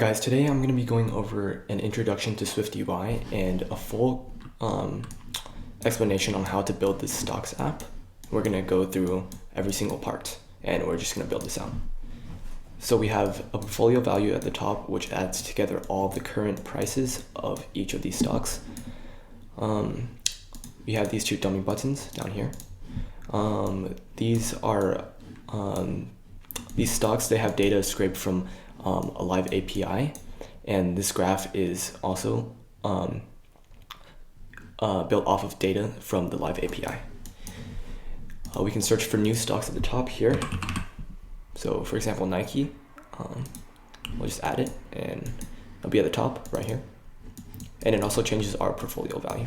Guys, today I'm going to be going over an introduction to SwiftUI and a full explanation on how to build this stocks app. We're going to go through every single part and we're just going to build this out. So we have a portfolio value at the top, which adds together all of the current prices of each of these stocks. We have these two dummy buttons down here. These stocks, they have data scraped from a live API, and this graph is also built off of data from the live API. We can search for new stocks at the top here. So for example, Nike, we'll just add it and it'll be at the top right here. And it also changes our portfolio value.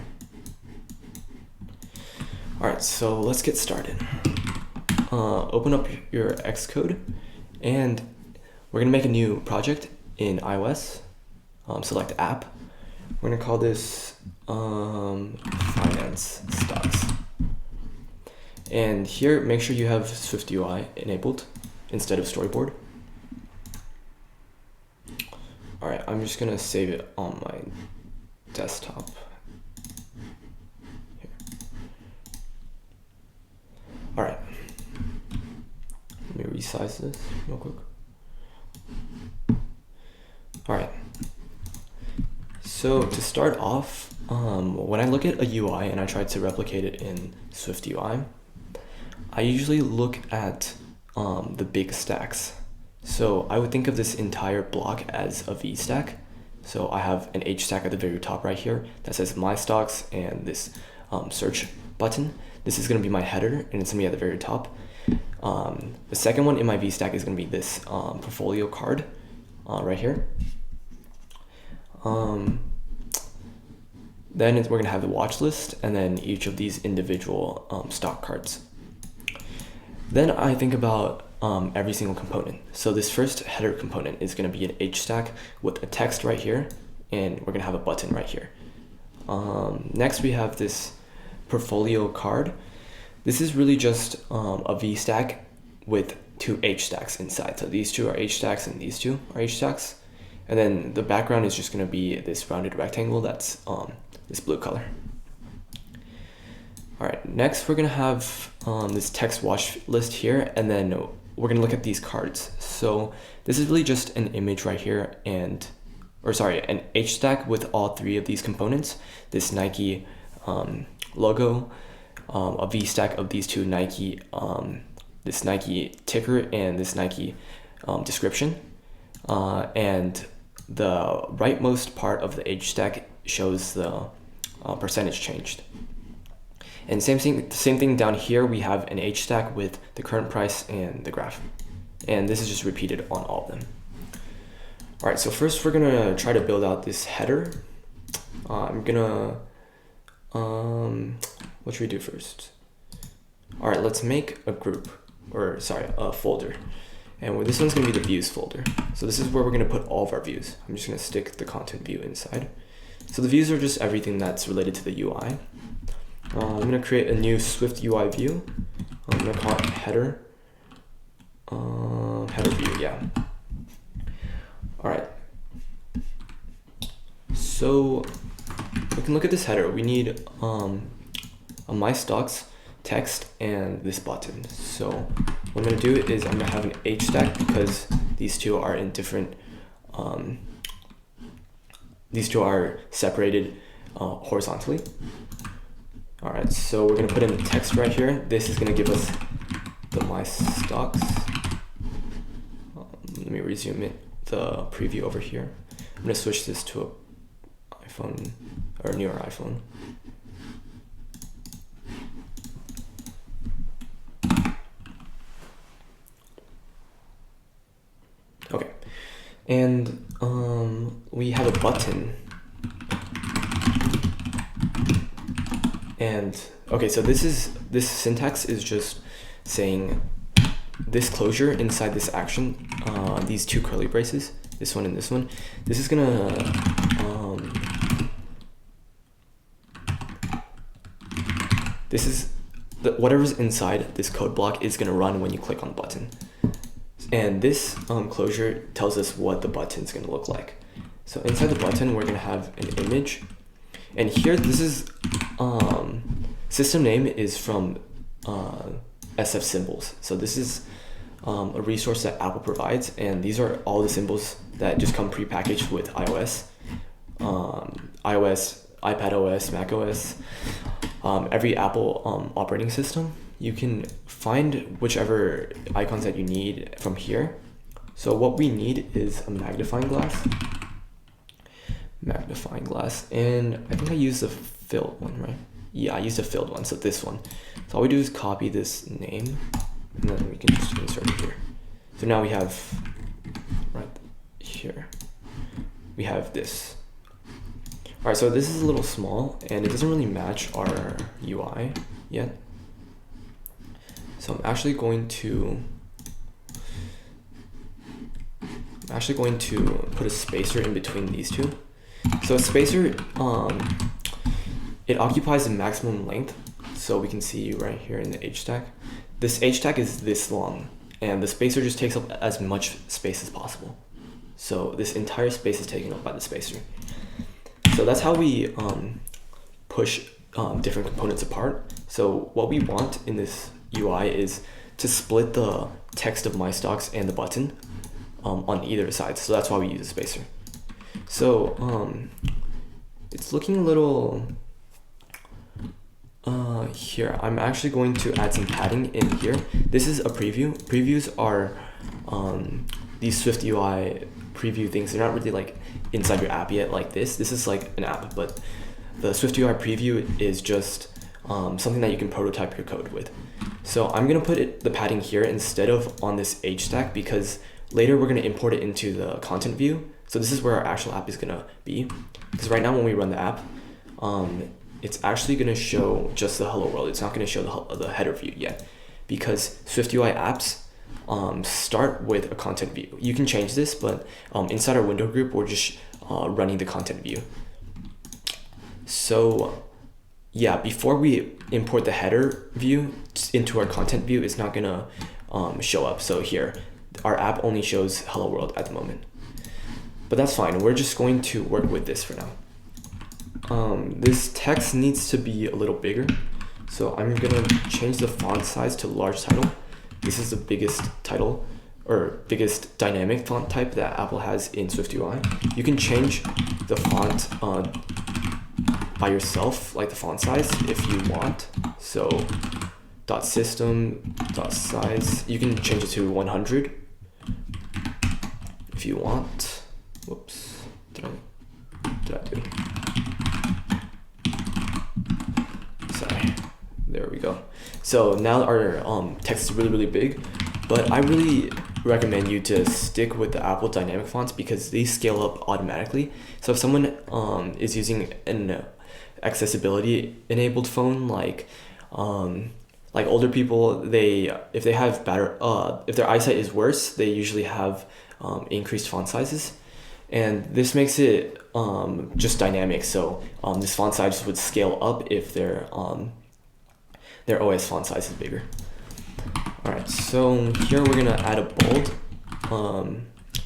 All right, so let's get started. Open up your Xcode and we're gonna make a new project in iOS. Select app. We're gonna call this finance stocks. And here, make sure you have SwiftUI enabled instead of storyboard. All right, I'm just gonna save it on my desktop. Here. All right, let me resize this real quick. All right, so to start off, when I look at a UI and I try to replicate it in SwiftUI, I usually look at the big stacks. So I would think of this entire block as a V stack. So I have an H stack at the very top right here that says my stocks and this search button. This is gonna be my header and it's gonna be at the very top. The second one in my V stack is gonna be this portfolio card right here. Then we're gonna have the watch list and then each of these individual stock cards. Then I think about every single component. So this first header component is gonna be an H stack with a text right here, and we're gonna have a button right here. Next we have this portfolio card. This is really just a V stack with two H stacks inside. So these two are H stacks and these two are H stacks. And then the background is just gonna be this rounded rectangle that's this blue color. All right, next we're gonna have this text watch list here, and then we're gonna look at these cards. So this is really just an image right here an H stack with all three of these components, this Nike logo, a V stack of these two Nike, this Nike ticker and this Nike description. And the rightmost part of the H stack shows the percentage changed. And same thing down here, we have an H stack with the current price and the graph. And this is just repeated on all of them. All right, so first we're gonna try to build out this header. I'm gonna, what should we do first? All right, let's make a group, a folder. And this one's gonna be the views folder. So this is where we're gonna put all of our views. I'm just gonna stick the content view inside. So the views are just everything that's related to the UI. I'm gonna create a new SwiftUI view. I'm gonna call it header, header view, yeah. All right. So we can look at this header. We need a my stocks text and this button. So what I'm gonna do is I'm gonna have an H stack because these two are in different, these two are separated horizontally. All right, so we're gonna put in the text right here. This is gonna give us the my stocks. Let me resume it, the preview over here. I'm gonna switch this to an iPhone or a newer iPhone. Okay, and we have a button. And okay, so this syntax is just saying this closure inside this action, these two curly braces, this one and this one. This is gonna whatever's inside this code block is gonna run when you click on the button. And this closure tells us what the button is going to look like. So inside the button, we're going to have an image. And here, this is system name is from SF Symbols. So this is a resource that Apple provides, and these are all the symbols that just come prepackaged with iOS, iPadOS, macOS, every Apple operating system. You can find whichever icons that you need from here. So what we need is a magnifying glass, and I think I used the filled one, right? Yeah, I used a filled one, so this one. So all we do is copy this name, and then we can just insert it here. So now we have, right here, we have this. All right, so this is a little small, and it doesn't really match our UI yet. So I'm actually going to put a spacer in between these two. So a spacer, it occupies the maximum length. So we can see right here in the H stack. This H stack is this long, and the spacer just takes up as much space as possible. So this entire space is taken up by the spacer. So that's how we push different components apart. So what we want in this UI is to split the text of my stocks and the button on either side. So that's why we use a spacer. So it's looking a little here. I'm actually going to add some padding in here. This is a preview. Previews are these SwiftUI preview things. They're not really like inside your app yet like this. This is like an app, but the SwiftUI preview is just something that you can prototype your code with. So I'm gonna put the padding here instead of on this H stack, because later we're gonna import it into the content view. So this is where our actual app is gonna be. Because right now when we run the app, it's actually gonna show just the hello world. It's not gonna show the header view yet, because SwiftUI apps start with a content view. You can change this, but inside our window group, we're just running the content view. So yeah, before we import the header view into our content view, it's not gonna show up. So here, our app only shows hello world at the moment. But that's fine, we're just going to work with this for now. This text needs to be a little bigger. So I'm gonna change the font size to large title. This is the biggest title, or biggest dynamic font type that Apple has in SwiftUI. You can change the font by yourself, like the font size, if you want. So .system.size, you can change it to 100 if you want. Whoops, did I do? Sorry, there we go. So now our text is really, really big, but I really recommend you to stick with the Apple dynamic fonts because they scale up automatically. So if someone is using an accessibility enabled phone, like older people, if they have better, if their eyesight is worse, they usually have increased font sizes, and this makes it just dynamic. So this font size would scale up if their OS font size is bigger. All right, so here we're gonna add a bold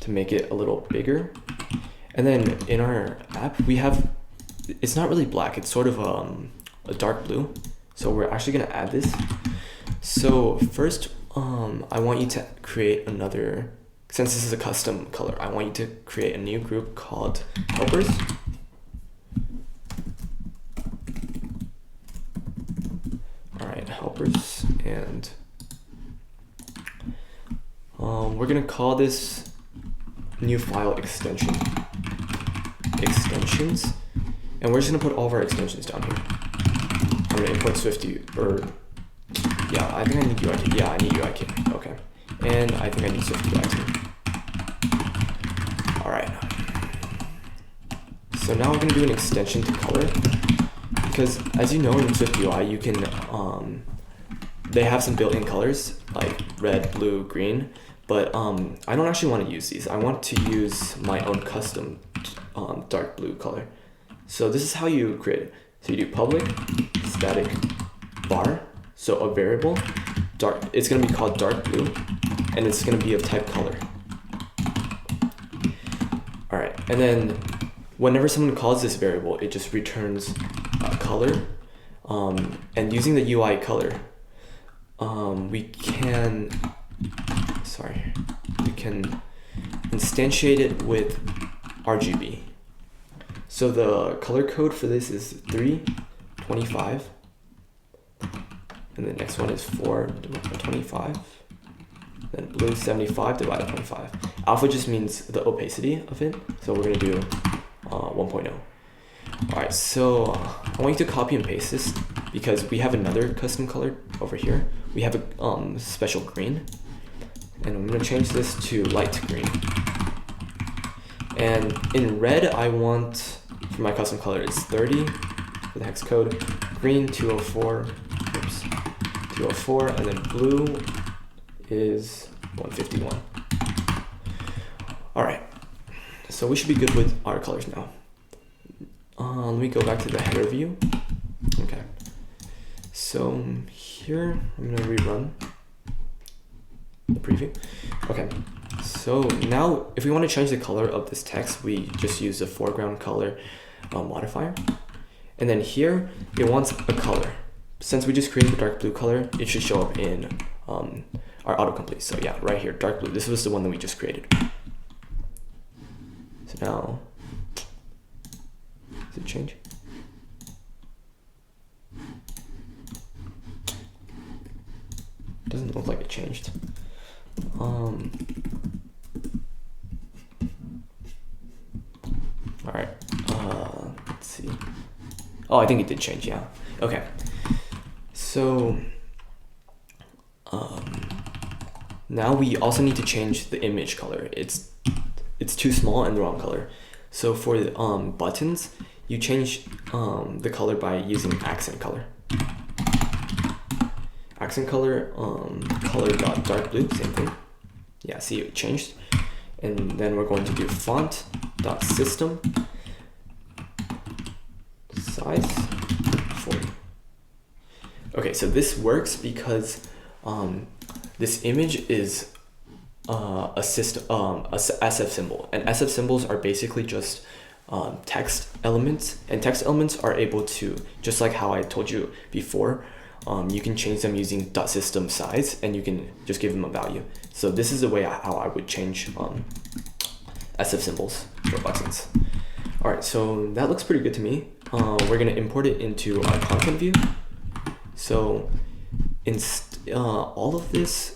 to make it a little bigger, and then in our app we have, it's not really black, it's sort of a dark blue. So we're actually gonna add this. So first, I want you to create another, since this is a custom color, I want you to create a new group called helpers. All right, helpers, and we're gonna call this new file extensions, and we're just gonna put all of our extensions down here. I'm gonna import SwiftUI, yeah, I think I need UIKit. Yeah, I need UIKit. Okay, and I think I need SwiftUI too. All right. So now we're gonna do an extension to color, because as you know in SwiftUI, you can they have some built-in colors like red, blue, green, but I don't actually want to use these. I want to use my own custom dark blue color. So this is how you create it. So you do public static bar, so a variable dark, it's going to be called dark blue, and it's going to be of type color. All right, and then whenever someone calls this variable, it just returns color. And using the UI color, we can instantiate it with RGB. So the color code for this is 325, and the next one is 425, then blue 75 divided by 25. Alpha just means the opacity of it, so we're going to do 1.0. Alright, so I want you to copy and paste this because we have another custom color over here. We have a special green, and I'm going to change this to light green. And in red, I want, for my custom color, it's 30 for the hex code, green 204, 204, and then blue is 151. Alright, so we should be good with our colors now. Let me go back to the header view. Okay, so here I'm gonna rerun the preview. Okay, so now if we want to change the color of this text, we just use the foreground color modifier. And then here, it wants a color. Since we just created the dark blue color, it should show up in our autocomplete. So yeah, right here, dark blue. This was the one that we just created. So now, does it change? Doesn't look like it changed. All right, let's see. Oh, I think it did change, yeah. Okay, so now we also need to change the image color. It's too small and the wrong color. So for the buttons, you change the color by using accent color. Accent color, color.dark blue, same thing. Yeah, see, it changed. And then we're going to do font.system size 40. Okay, so this works because this image is a SF symbol, and SF symbols are basically just text elements, and text elements are able to, just like how I told you before, you can change them using .system size, and you can just give them a value. So this is the way how I would change SF symbols for buttons. All right, so that looks pretty good to me. We're gonna import it into our content view. So in all of this,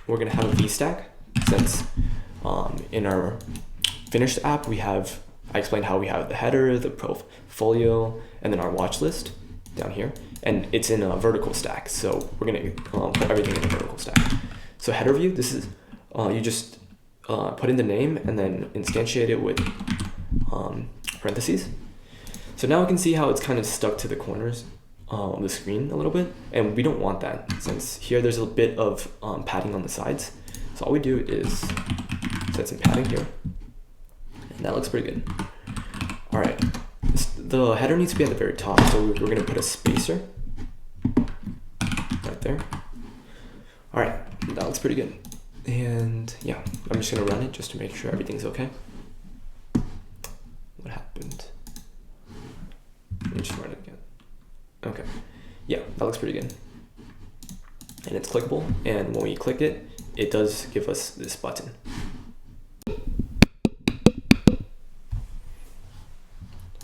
we're gonna have a VStack, since in our finished app I explained how we have the header, the portfolio, and then our watch list down here, and it's in a vertical stack. So we're gonna put everything in a vertical stack. So header view, this is you just put in the name and then instantiate it with parentheses. So now we can see how it's kind of stuck to the corners of the screen a little bit, and we don't want that, since here there's a bit of padding on the sides. So all we do is set some padding here, and that looks pretty good. All right, the header needs to be at the very top, so we're going to put a spacer right there. All right, that looks pretty good. And yeah, I'm just going to run it just to make sure everything's okay. What happened? Let me just run it again. Okay, yeah, that looks pretty good. And it's clickable, and when we click it, it does give us this button.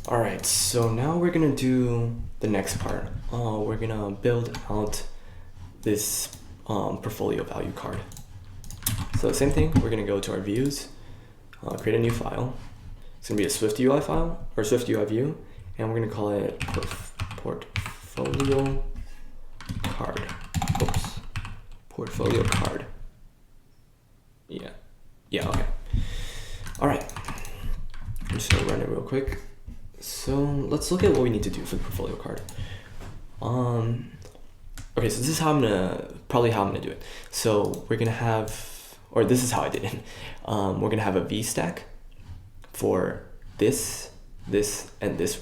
All right, so now we're gonna do the next part. We're gonna build out this portfolio value card. So same thing, we're gonna go to our views, create a new file. It's gonna be a SwiftUI file, or SwiftUI view, and we're gonna call it portfolio card. Oops, portfolio card. Yeah, okay. All right, I'm just gonna run it real quick. So let's look at what we need to do for the portfolio card. Okay, so this is how I'm gonna do it. So we're gonna have, or this is how I did it. We're gonna have a VStack for this, and this,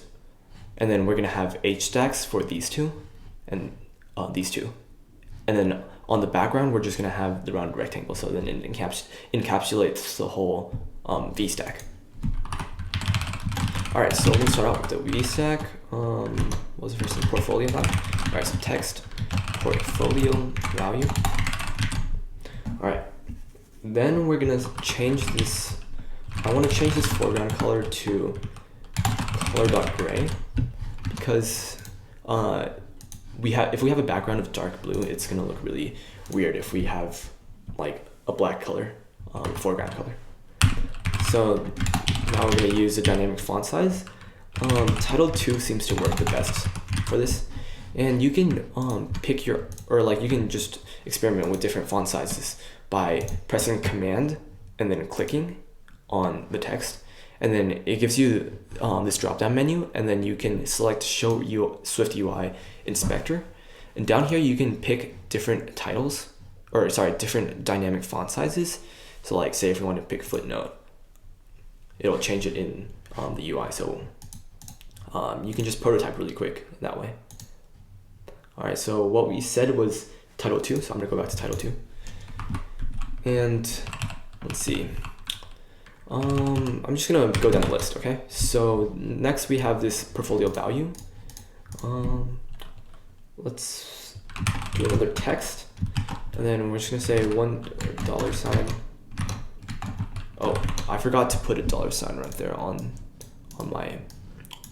and then we're gonna have H stacks for these two, and these two, and then on the background, we're just gonna have the round rectangle. So then it encapsulates the whole VStack. All right, so we'll start out with the VStack. What was the first thing? Portfolio value. All right, so text portfolio value. All right, then we're gonna change this. I want to change this foreground color to color.gray because if we have a background of dark blue, it's gonna look really weird if we have like a black color foreground color. So now we're gonna use the dynamic font size. Title 2 seems to work the best for this, and you can pick you can just experiment with different font sizes by pressing Command and then clicking on the text, and then it gives you this drop-down menu, and then you can select Show SwiftUI Inspector, and down here you can pick different different dynamic font sizes. So like say if you want to pick footnote, it'll change it in the UI, so you can just prototype really quick that way. All right, so what we said was title 2, so I'm gonna go back to title 2, and let's see. I'm just gonna go down the list, okay? So next we have this portfolio value. Let's do another text, and then we're just gonna say $1. Oh, I forgot to put a $sign right there on my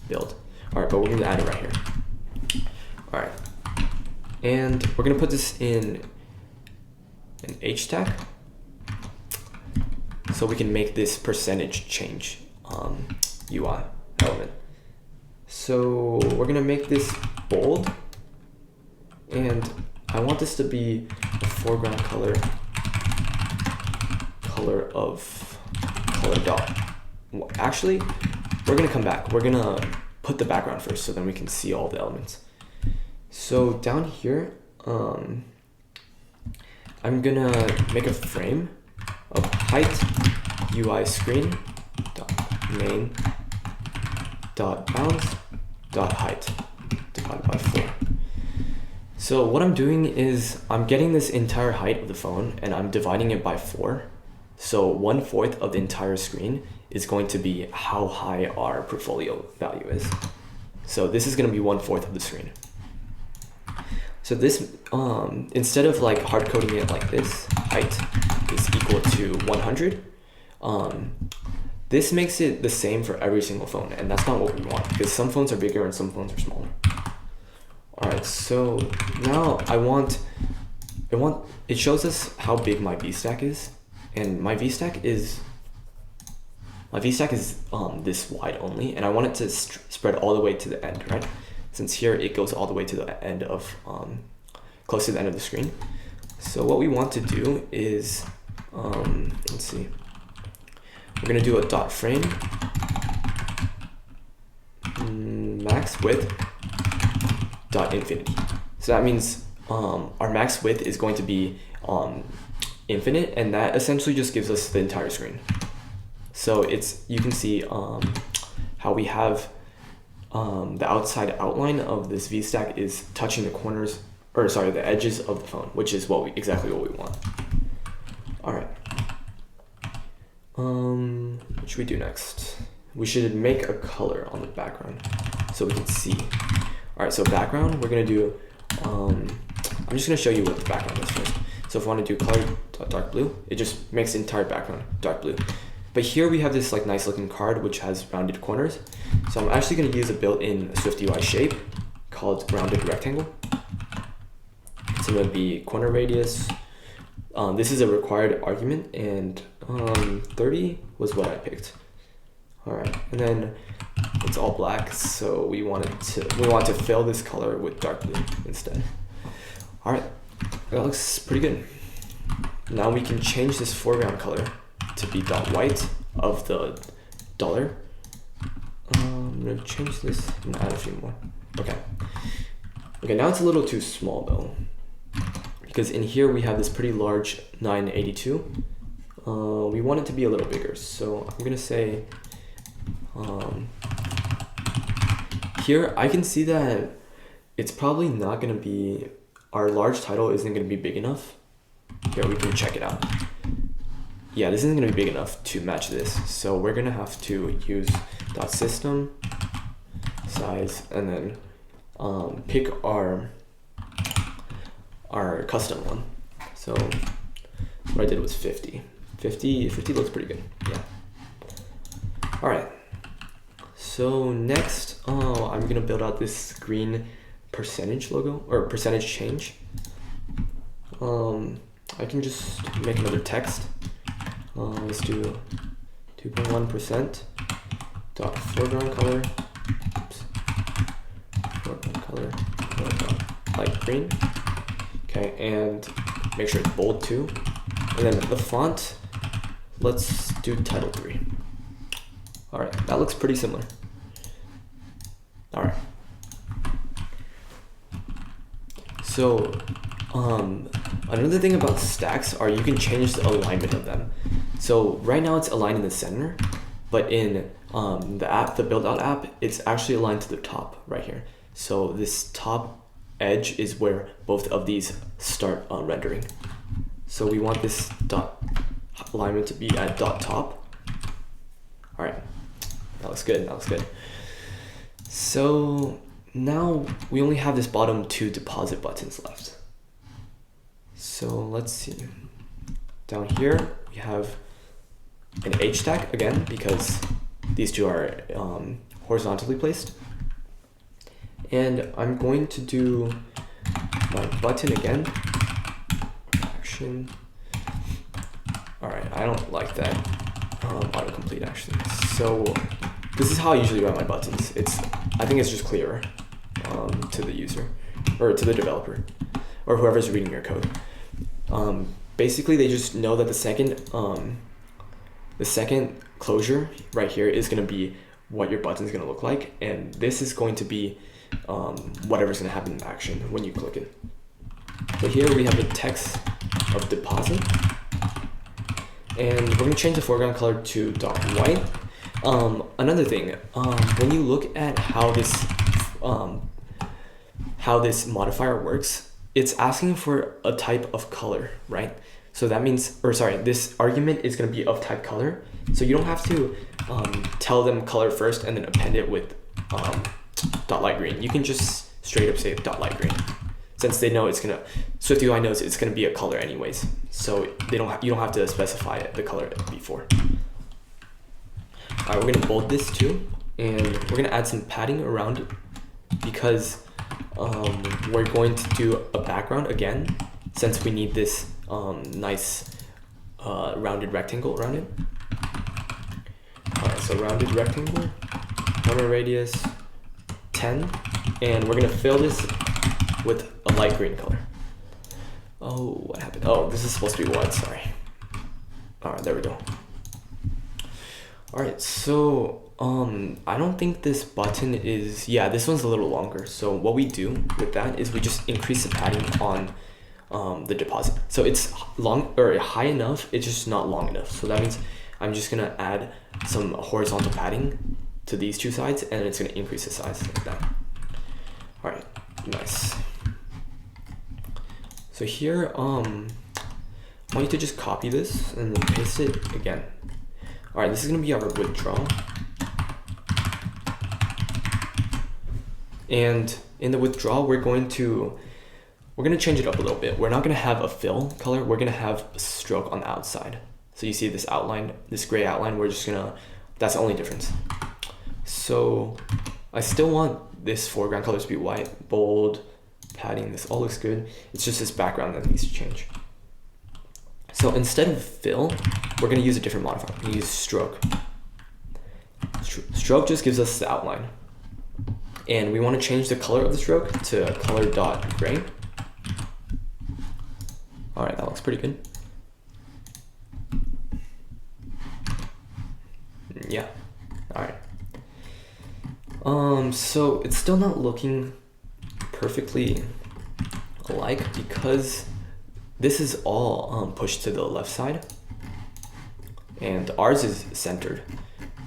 build. All right, but we're gonna add it right here. All right, and we're gonna put this in an H tag, so we can make this percentage change UI element. So we're gonna make this bold, and I want this to be the foreground color of color dot. Actually, we're gonna come back. We're gonna put the background first, so then we can see all the elements. So down here, I'm gonna make a frame of height UI screen dot main dot bounds dot height divided by 4. So what I'm doing is I'm getting this entire height of the phone and I'm dividing it by 4. So 1/4 of the entire screen is going to be how high our portfolio value is. So this is going to be 1/4 of the screen. So this, instead of like hard coding it like this, height is equal to 100. This makes it the same for every single phone, and that's not what we want because some phones are bigger and some phones are smaller. All right, so now it shows us how big my VStack is, and my VStack is this wide only, and I want it to spread all the way to the end, right? Since here it goes all the way to the end of close to the end of the screen. So what we want to do is let's see, we're gonna do a dot frame max width dot infinity. So that means our max width is going to be infinite, and that essentially just gives us the entire screen. So you can see how we have the outside outline of this VStack is touching the corners, or sorry, the edges of the phone, which is exactly what we want. All right. What should we do next? We should make a color on the background so we can see. All right, so background, we're gonna do, I'm just gonna show you what the background is first. So if I wanna do color dark blue, it just makes the entire background dark blue. But here we have this like nice looking card which has rounded corners. So I'm actually gonna use a built-in SwiftUI shape called rounded rectangle. So it'll be corner radius. This is a required argument, and 30 was what I picked. All right, and then it's all black, so we want to fill this color with dark blue instead. All right, that looks pretty good. Now we can change this foreground color to be dot white of the dollar. I'm gonna change this and add a few more. Okay. Okay, now it's a little too small though, because in here we have this pretty large 982. We want it to be a little bigger, so I'm gonna say here I can see that it's probably not gonna be our large title isn't going to be big enough. Here, we can check it out. Yeah, this isn't going to be big enough to match this. So we're going to have to use .system size and then pick our custom one. So what I did was 50. 50 looks pretty good. Yeah. All right. So next, I'm gonna build out this green percentage logo or percentage change. I can just make another text. Let's do 2.1% dot foreground color. Oops. Foreground color dot light green. Okay, and make sure it's bold too. And then the font, let's do title 3. All right, that looks pretty similar. All right. So, another thing about stacks are you can change the alignment of them. So right now it's aligned in the center, but in the build out app, it's actually aligned to the top right here. So this top edge is where both of these start rendering. So we want this dot alignment to be at dot top. All right, that looks good, that looks good. So now we only have this bottom 2 deposit buttons left. So let's see. Down here we have an H stack again because these two are horizontally placed. And I'm going to do my button again. Action. All right, I don't like that autocomplete actually. So this is how I usually write my buttons. I think it's just clearer to the user or to the developer or whoever's reading your code. Basically, they just know that the second closure right here is going to be what your button is going to look like, and this is going to be whatever's going to happen in action when you click it. So here we have the text of deposit, and we're going to change the foreground color to dark white. Another thing, when you look at how this modifier works, it's asking for a type of color, right? So that means, this argument is going to be of type color. So you don't have to tell them color first and then append it with dot light green. You can just straight up say dot light green, since they know SwiftUI knows it's gonna be a color anyways. So you don't have to specify the color before. All right, we're gonna bold this too, and we're gonna add some padding around it because we're going to do a background again, since we need this nice rounded rectangle around it. All right, so rounded rectangle, corner radius 10, and we're gonna fill this with a light green color. Oh, what happened? Oh, this is supposed to be white, sorry. All right, there we go. All right, so I don't think this button is, yeah, this one's a little longer. So what we do with that is we just increase the padding on the deposit. So it's long or high enough, it's just not long enough. So that means I'm just gonna add some horizontal padding to these two sides, and it's gonna increase the size like that. All right, nice. So here, I want you to just copy this and then paste it again. All right, this is gonna be our withdraw. And in the withdraw, we're gonna change it up a little bit. We're not gonna have a fill color, we're gonna have a stroke on the outside. So you see this outline, this gray outline, that's the only difference. So I still want this foreground color to be white, bold, padding, this all looks good. It's just this background that needs to change. So instead of fill, we're gonna use a different modifier. We're gonna use stroke. Stroke just gives us the outline. And we wanna change the color of the stroke to color.gray. All right, that looks pretty good. Yeah, all right. So it's still not looking perfectly alike because this is all pushed to the left side and ours is centered.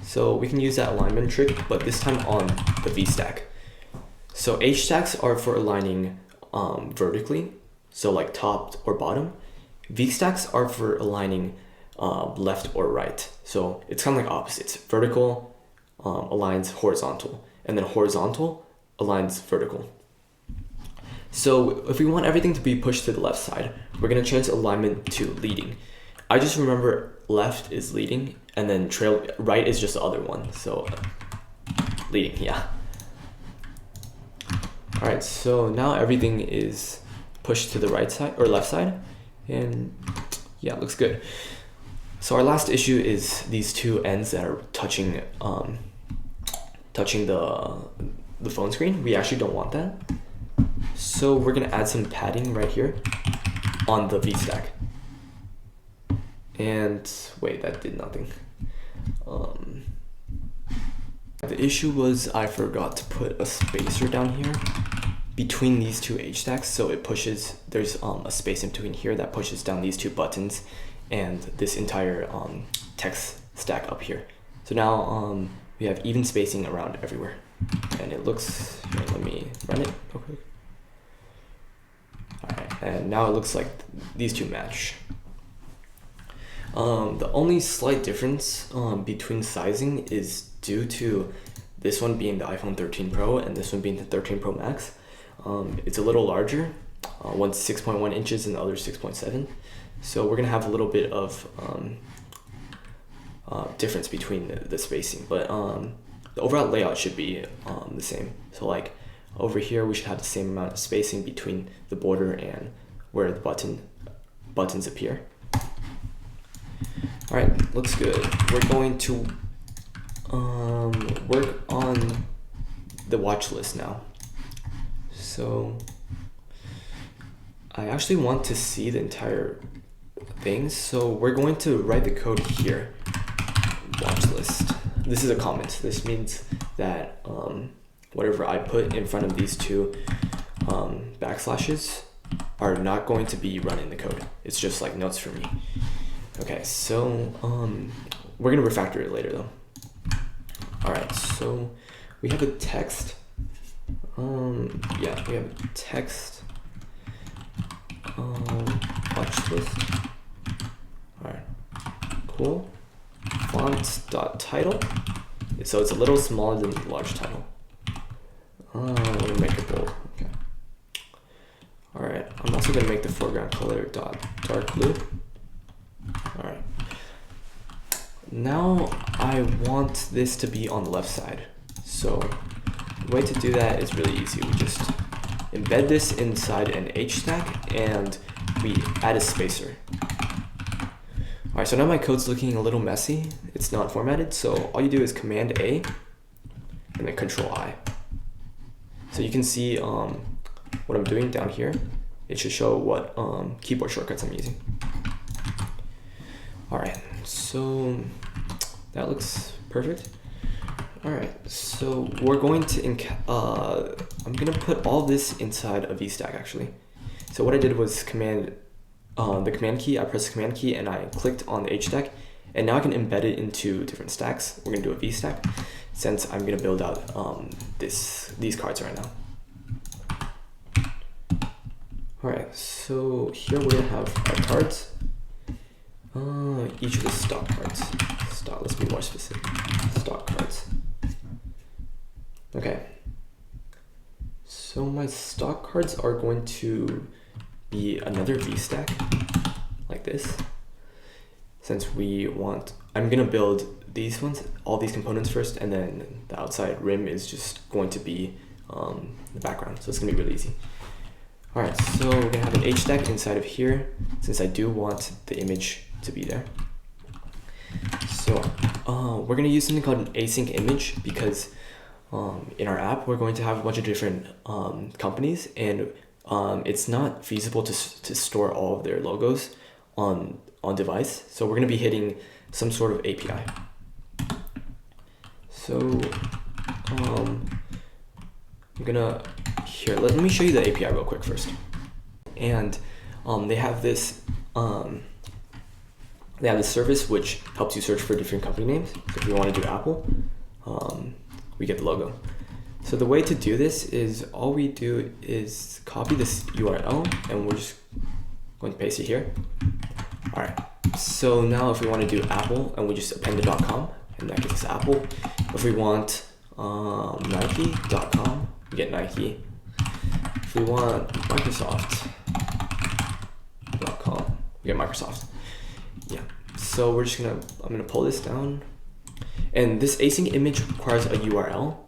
So we can use that alignment trick, but this time on the V stack. So H stacks are for aligning vertically, so like top or bottom. V-stacks are for aligning left or right. So it's kind of like opposites. Vertical aligns horizontal, and then horizontal aligns vertical. So if we want everything to be pushed to the left side, we're gonna change alignment to leading. I just remember left is leading, and then right is just the other one. So leading, yeah. All right, so now everything is pushed to the right side or left side, and yeah, it looks good. So our last issue is these two ends that are touching the phone screen. We actually don't want that. So we're gonna add some padding right here on the V-stack. And wait, that did nothing. The issue was I forgot to put a spacer down here between these two H stacks, so it pushes, there's a space in between here that pushes down these two buttons and this entire text stack up here. So now we have even spacing around everywhere, and it looks, here, let me run it real quick. All right, and now it looks like these two match. The only slight difference between sizing is due to this one being the iPhone 13 Pro and this one being the 13 Pro Max. It's a little larger. One's 6.1 inches and the other 6.7. So we're gonna have a little bit of difference between the spacing, but the overall layout should be the same. So like over here, we should have the same amount of spacing between the border and where the buttons appear. All right, looks good. We're going to work on the watch list now. So I actually want to see the entire thing, so we're going to write the code here. Watch list. This is a comment. This means that whatever I put in front of these two backslashes are not going to be run in the code. It's just like notes for me. Okay, so we're gonna refactor it later though. All right, so we have a text. Yeah, we have a text watch list. All right, cool. Font.title. So it's a little smaller than the large title. Let me make it bold. Okay. All right, I'm also gonna make the foreground color dark blue. All right. Now I want this to be on the left side. So the way to do that is really easy. We just embed this inside an H stack and we add a spacer. All right, so now my code's looking a little messy. It's not formatted. So all you do is Command A and then Control I. So you can see what I'm doing down here. It should show what keyboard shortcuts I'm using. All right, so that looks perfect. All right, so we're going to, I'm gonna put all this inside a VStack actually. So what I did was the command key, I pressed the command key and I clicked on the H stack, and now I can embed it into different stacks. We're gonna do a VStack since I'm gonna build out these cards right now. All right, so here we're gonna have our cards. Each of the stock cards. Let's be more specific. Stock cards. Okay. So my stock cards are going to be another VStack, like this. Since I'm gonna build these ones, all these components first, and then the outside rim is just going to be the background. So it's gonna be really easy. All right, so we're gonna have an H stack inside of here, since I do want the image to be there. So we're gonna use something called an async image because in our app we're going to have a bunch of different companies, and it's not feasible to store all of their logos on device. So we're gonna be hitting some sort of API. So I'm gonna let me show you the API real quick first. And they have this service which helps you search for different company names. So if you want to do Apple, we get the logo. So the way to do this is all we do is copy this URL and we're just going to paste it here. All right, so now if we want to do Apple and we just append the .com and that gives us Apple. If we want Nike.com, we get Nike. If we want Microsoft.com, we get Microsoft. Yeah, so we're just I'm gonna pull this down. And this async image requires a URL,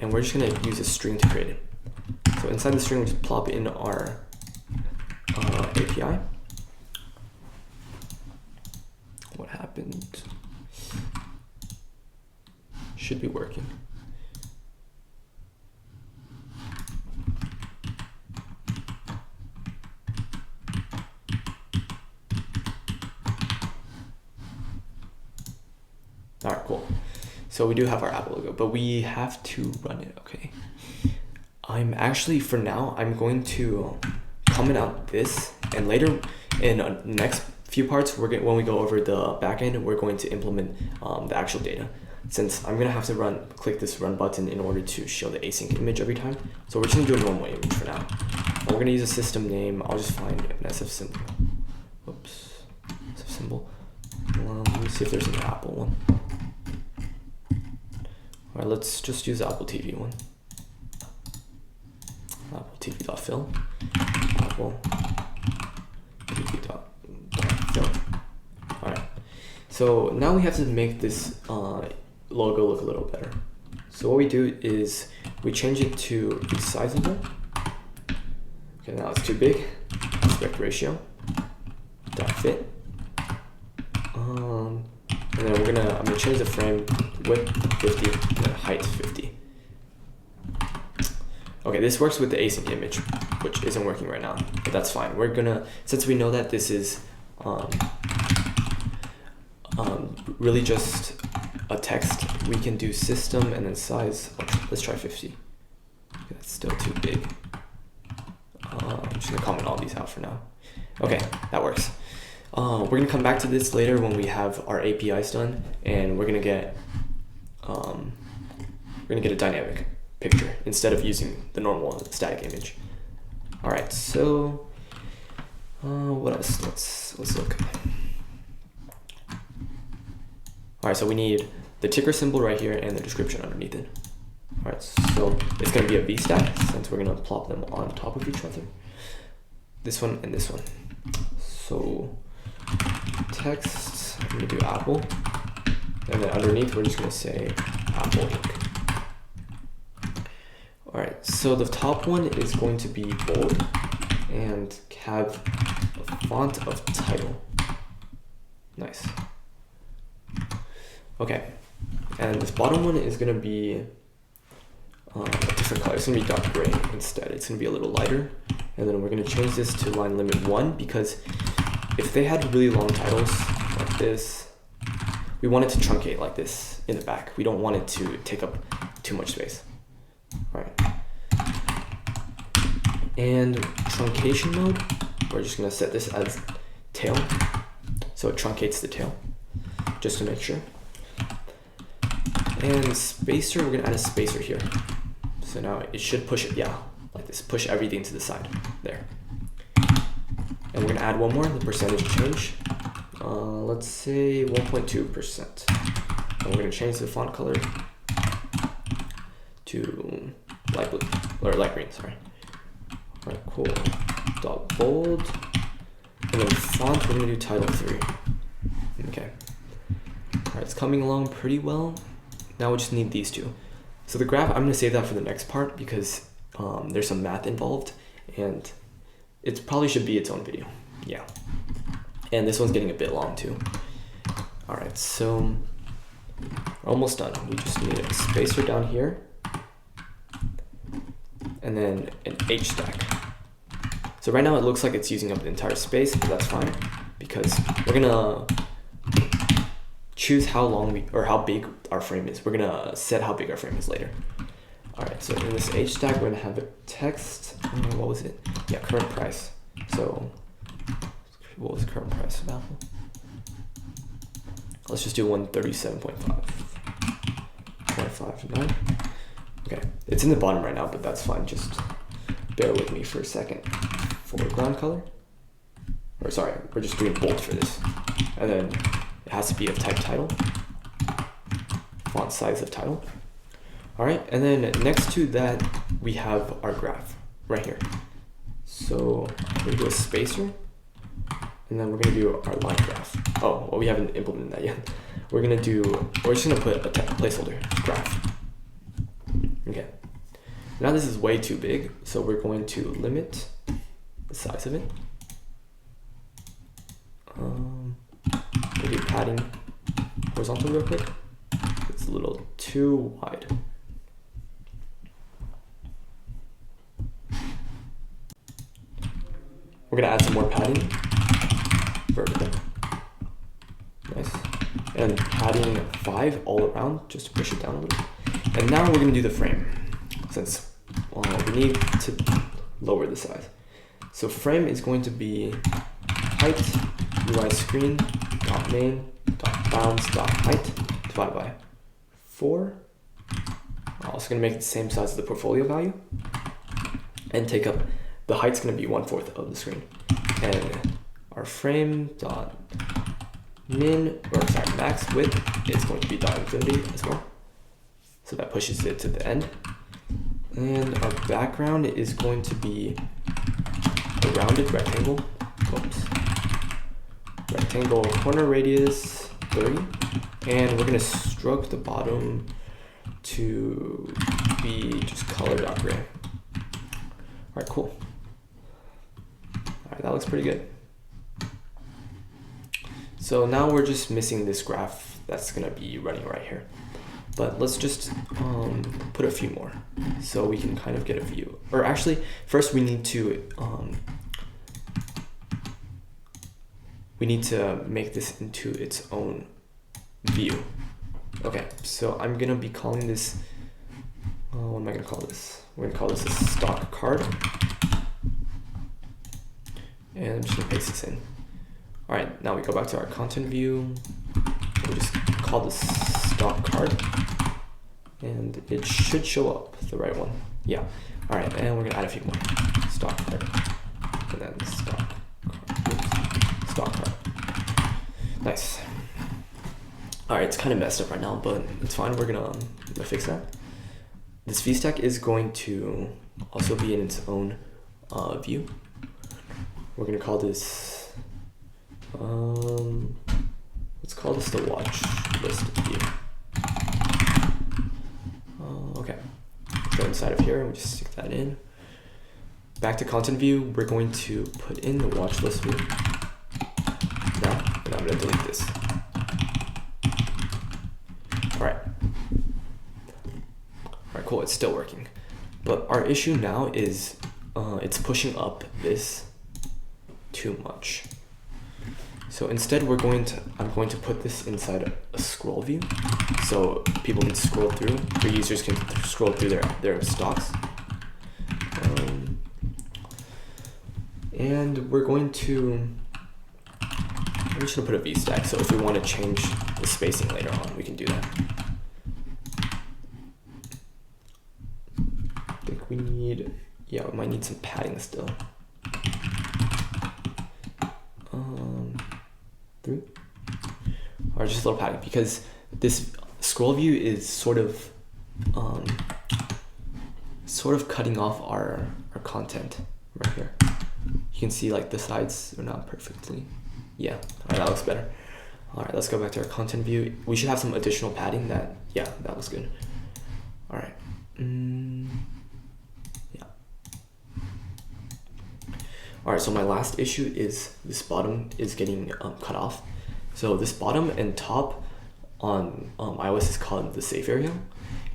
and we're just gonna use a string to create it. So inside the string, we just plop in our API. What happened? Should be working. All right, cool. So we do have our Apple logo, but we have to run it, okay? I'm actually, for now, I'm going to comment out this, and later in the next few parts, when we go over the backend, we're going to implement the actual data. Since I'm gonna have to click this run button in order to show the async image every time. So we're just gonna do a normal image for now. And we're gonna use a system name. I'll just find an SF symbol. Whoops, SF symbol. Let me see if there's an Apple one. All right, let's just use the Apple TV one. Apple TV.fill. Apple TV.fill. All right. So now we have to make this logo look a little better. So what we do is we change it to resizable. Okay, now it's too big. Aspect ratio. .fit. And then I'm gonna change the frame width 50 and then height 50. Okay, this works with the async image, which isn't working right now, but that's fine. We're gonna, since we know that this is really just a text, we can do system and then size. Let's try 50. That's still too big. I'm just gonna comment all these out for now. Okay, that works. We're gonna come back to this later when we have our APIs done, and we're gonna get a dynamic picture instead of using the normal static image. All right, so what else? Let's look. All right, so we need the ticker symbol right here and the description underneath it. All right, so it's gonna be a V-stack since we're gonna plop them on top of each other. This one and this one. So text, I'm gonna do Apple, and then underneath we're just gonna say Apple Inc. All right, so the top one is going to be bold and have a font of title. Nice. Okay, and this bottom one is gonna be a different color. It's gonna be dark gray instead. It's gonna be a little lighter. And then we're gonna change this to line limit 1 because if they had really long titles like this, we want it to truncate like this in the back. We don't want it to take up too much space. All right. And truncation mode, we're just gonna set this as tail. So it truncates the tail, just to make sure. And spacer, we're gonna add a spacer here. So now it should push it, yeah, like this, push everything to the side, there. And we're gonna add one more, the percentage change. Let's say 1.2%. And we're gonna change the font color to light blue, or light green, sorry. All right, cool. Dot bold. And then font, we're gonna do title 3. Okay. All right, it's coming along pretty well. Now we just need these two. So the graph, I'm gonna save that for the next part because there's some math involved and it probably should be its own video. Yeah. And this one's getting a bit long too. All right, so we're almost done. We just need a spacer down here and then an H stack. So right now it looks like it's using up the entire space, but that's fine because we're gonna choose how long or how big our frame is. We're gonna set how big our frame is later. All right, so in this H stack, we're gonna have a text. What was it? Yeah, current price. So what was the current price of Apple? Let's just do 137.5. 0.59. Okay, It's in the bottom right now, but that's fine. Just bear with me for a second. Foreground color. Or sorry, we're just doing bold for this. And then it has to be of type title. Font size of title. All right, and then next to that, we have our graph right here. So we're gonna do a spacer, and then we're gonna do our line graph. Oh, well, we haven't implemented that yet. We're just gonna put a placeholder, graph. Okay. Now this is way too big, so we're going to limit the size of it. We'll do padding horizontal real quick. It's a little too wide. We're gonna add some more padding. Vertical. Nice. And padding 5 all around, just to push it down a little. And now we're gonna do the frame, since we need to lower the size. So frame is going to be height UI screen dot main dot bounds dot height divided by 4. I'm also gonna make it the same size as the portfolio value, and take up the height's gonna be 1/4 of the screen, and our frame dot max width is going to be dot infinity as well. So that pushes it to the end. And our background is going to be a rounded rectangle. Oops. Rectangle corner radius 30. And we're gonna stroke the bottom to be just color.gray. All right, cool. All right, that looks pretty good. So now we're just missing this graph that's gonna be running right here. But let's just put a few more so we can kind of get a view. Or actually, first we need to make this into its own view. Okay, so I'm gonna be calling this, what am I gonna call this? We're gonna call this a stock card. And I'm just gonna paste this in. All right, now we go back to our content view. We'll just call this stock card. And it should show up, the right one. Yeah. All right, and we're gonna add a few more. Stock card. And then stock card. Oops. Stock card. Nice. All right, it's kind of messed up right now, but it's fine. We're gonna fix that. This VStack is going to also be in its own view. We're gonna call this, let's call this the watch list view. Okay, let's go inside of here and we just stick that in. Back to content view, we're going to put in the watch list view. Now, and I'm gonna delete this. All right, cool, it's still working. But our issue now is it's pushing up this too much. So instead I'm going to put this inside a scroll view. So people can scroll through, or users can scroll through their stocks. And we're just gonna put a VStack. So if we want to change the spacing later on, we can do that. I think we might need some padding still. 3, or just a little padding, because this scroll view is sort of cutting off our content right here. You can see like the sides are not perfectly. Yeah, all right, that looks better. All right, let's go back to our content view. We should have some additional padding that looks good. All right. Yeah. All right, so my last issue is this bottom is getting cut off. So this bottom and top on iOS is called the safe area.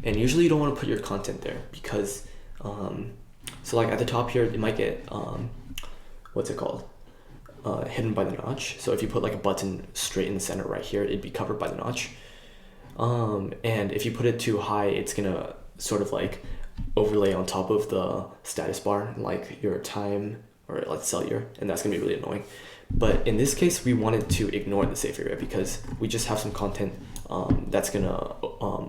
And usually you don't want to put your content there because, so like at the top here, it might get, hidden by the notch. So if you put like a button straight in the center right here, it'd be covered by the notch. And if you put it too high, it's gonna sort of like overlay on top of the status bar, like your time or like cellular, and that's gonna be really annoying. But in this case, we wanted to ignore the safe area because we just have some content that's gonna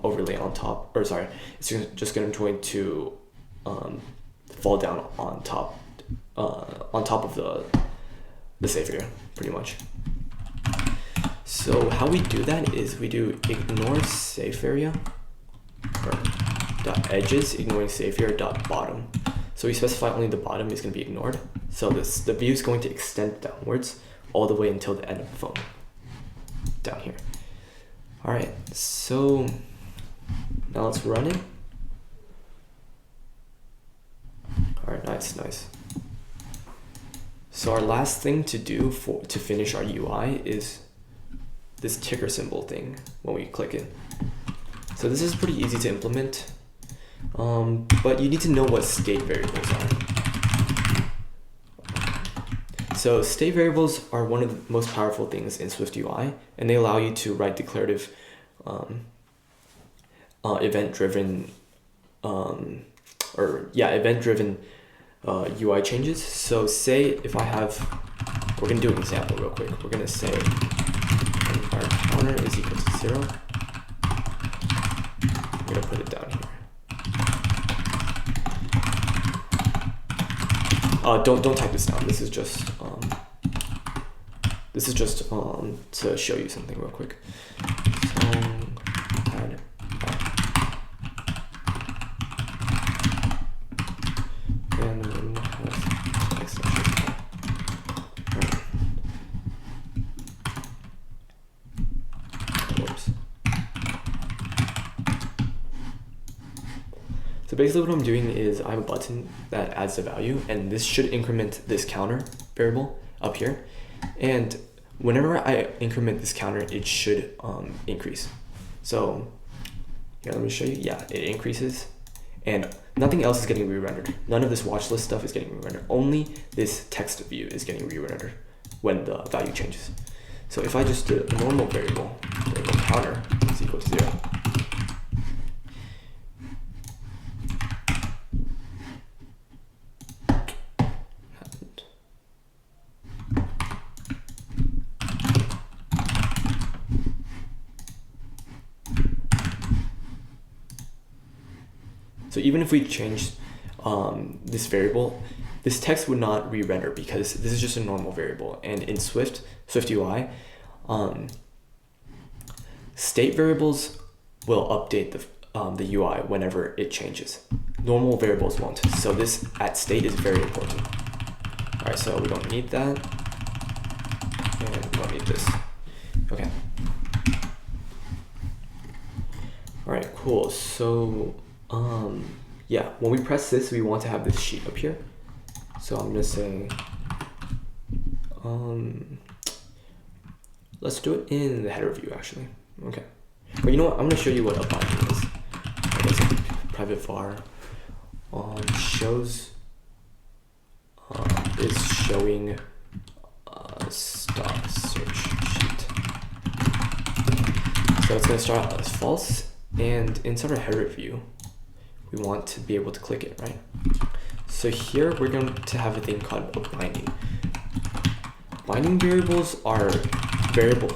overlay on top, or sorry, it's just going to fall down on top of the safe area, pretty much. So how we do that is we do ignore safe area, or dot edges, ignoring safe area dot bottom. So we specify only the bottom is going to be ignored. So the view is going to extend downwards all the way until the end of the phone, down here. All right, so now let's run it. All right, nice. So our last thing to do to finish our UI is this ticker symbol thing when we click it. So this is pretty easy to implement, but you need to know what state variables are. So state variables are one of the most powerful things in SwiftUI, and they allow you to write declarative, event-driven UI changes. So say if I have, we're gonna do an example real quick. We're gonna say our counter is equal to 0. I'm gonna put it down here. Don't type this down. This is just to show you something real quick. So add and then have text. Whoops. So basically what I'm doing is I have a button that adds the value, and this should increment this counter variable up here. And whenever I increment this counter, it should increase. So here, let me show you. Yeah, it increases, and nothing else is getting re-rendered. None of this watch list stuff is getting re-rendered. Only this text view is getting re-rendered when the value changes. So if I just do a normal variable counter is equal to 0. So even if we change this variable, this text would not re-render because this is just a normal variable. And in SwiftUI, state variables will update the UI whenever it changes. Normal variables won't. So this at state is very important. All right, so we don't need that, and we don't need this. Okay. All right, cool. So yeah, when we press this, we want to have this sheet up here. So I'm gonna say, let's do it in the header view actually. Okay, but you know what? I'm gonna show you what a binding is. I guess private var shows is showing stock search sheet. So it's gonna start out as false, and inside our header view, we want to be able to click it, right? So here we're going to have a thing called a binding. Binding variables are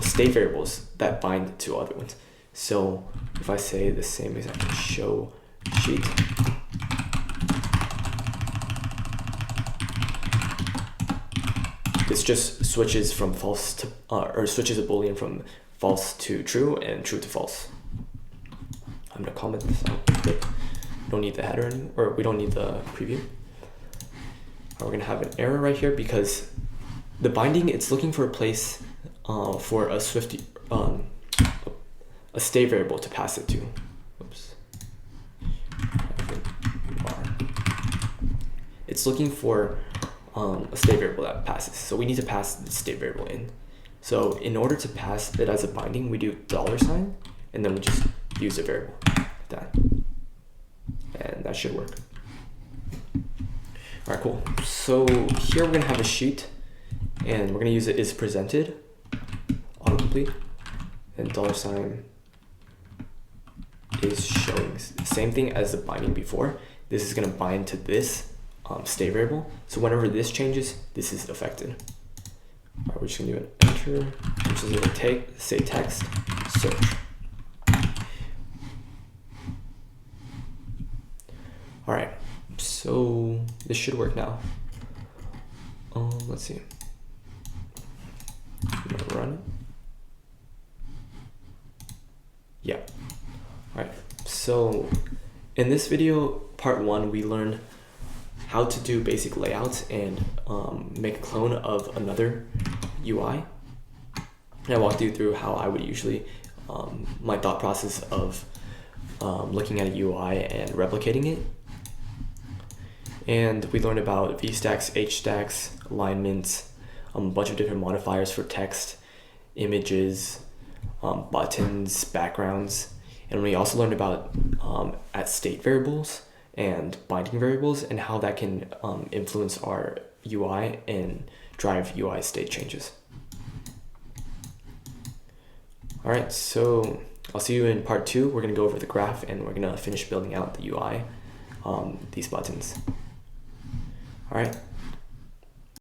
state variables that bind to other ones. So if I say the same exact show sheet, this just switches from false to, or switches a boolean from false to true and true to false. I'm gonna comment this out real quick. We don't need the header anymore, or we don't need the preview. We're gonna have an error right here because the binding, it's looking for a place for a a state variable to pass it to. Oops. It's looking for a state variable that passes. So we need to pass the state variable in. So in order to pass it as a binding, we do $, and then we just use a variable like that. And that should work. All right, cool. So here we're gonna have a sheet, and we're gonna use it is presented, autocomplete, and $, is showing the same thing as the binding before. This is gonna bind to this state variable. So whenever this changes, this is affected. All right, we're just gonna do an enter, which is gonna say text search. All right, so this should work now. Let's see. I'm gonna run it. Yeah. All right, so in this video, part 1, we learned how to do basic layouts and make a clone of another UI. And I walked you through how I would usually, my thought process of looking at a UI and replicating it. And we learned about VStacks, HStacks, alignments, a bunch of different modifiers for text, images, buttons, backgrounds. And we also learned about at-state variables and binding variables and how that can influence our UI and drive UI state changes. All right, so I'll see you in part 2. We're gonna go over the graph and we're gonna finish building out the UI, these buttons. All right.